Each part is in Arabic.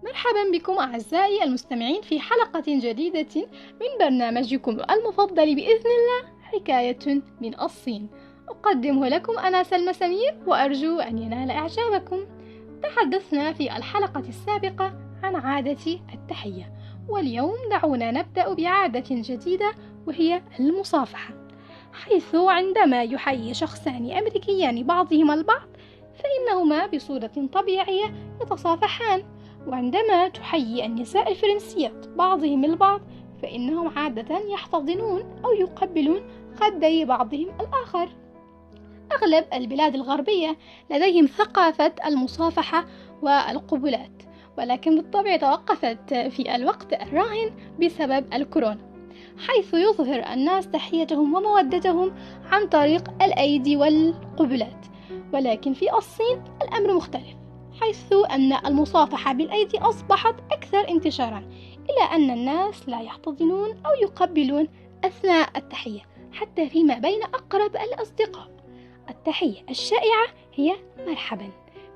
مرحبا بكم أعزائي المستمعين في حلقة جديدة من برنامجكم المفضل بإذن الله، حكاية من الصين. أقدمه لكم أنا سلمى سمير، وأرجو أن ينال إعجابكم. تحدثنا في الحلقة السابقة عن عادة التحية، واليوم دعونا نبدأ بعادة جديدة وهي المصافحة، حيث عندما يحيي شخصان أمريكيان بعضهما البعض فإنهما بصورة طبيعية يتصافحان، وعندما تحيي النساء الفرنسيات بعضهم البعض فإنهم عادة يحتضنون أو يقبلون خدي بعضهم الآخر. أغلب البلاد الغربية لديهم ثقافة المصافحة والقبلات، ولكن بالطبع توقفت في الوقت الراهن بسبب الكورونا، حيث يظهر الناس تحيتهم ومودتهم عن طريق الأيدي والقبلات. ولكن في الصين الأمر مختلف، حيث أن المصافحة بالأيدي أصبحت أكثر انتشارا، إلى أن الناس لا يحتضنون أو يقبلون أثناء التحية حتى فيما بين أقرب الأصدقاء. التحية الشائعة هي مرحبا،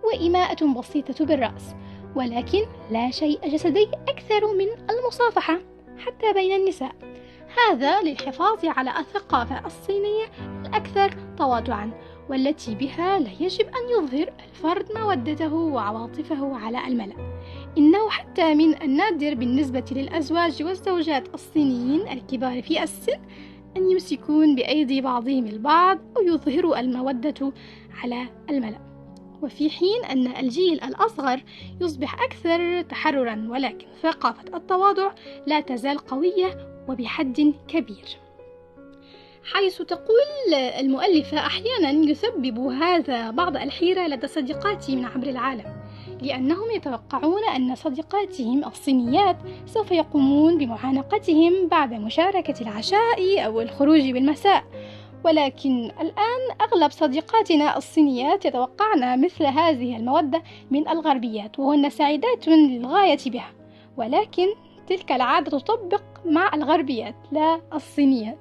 وإيماءة بسيطة بالرأس، ولكن لا شيء جسدي أكثر من المصافحة حتى بين النساء، هذا للحفاظ على الثقافة الصينية الأكثر تواضعا، والتي بها لا يجب أن يظهر الفرد مودته وعواطفه على الملأ. إنه حتى من النادر بالنسبة للأزواج والزوجات الصينيين الكبار في السن أن يمسكون بأيدي بعضهم البعض أو يظهروا المودة على الملأ، وفي حين أن الجيل الأصغر يصبح أكثر تحررا، ولكن ثقافة التواضع لا تزال قوية وبحد كبير. حيث تقول المؤلفة: أحيانا يسبب هذا بعض الحيرة لدى صديقاتي من عبر العالم، لأنهم يتوقعون أن صديقاتهم الصينيات سوف يقومون بمعانقتهم بعد مشاركة العشاء أو الخروج بالمساء، ولكن الآن أغلب صديقاتنا الصينيات يتوقعن مثل هذه المودة من الغربيات، وهن سعيدات للغاية بها، ولكن تلك العادة تطبق مع الغربيات لا الصينيات.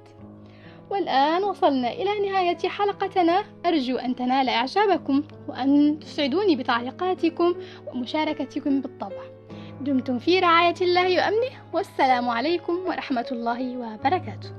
والآن وصلنا إلى نهاية حلقتنا، أرجو أن تنال إعجابكم وأن تسعدوني بتعليقاتكم ومشاركتكم بالطبع. دمتم في رعاية الله وأمنه، والسلام عليكم ورحمة الله وبركاته.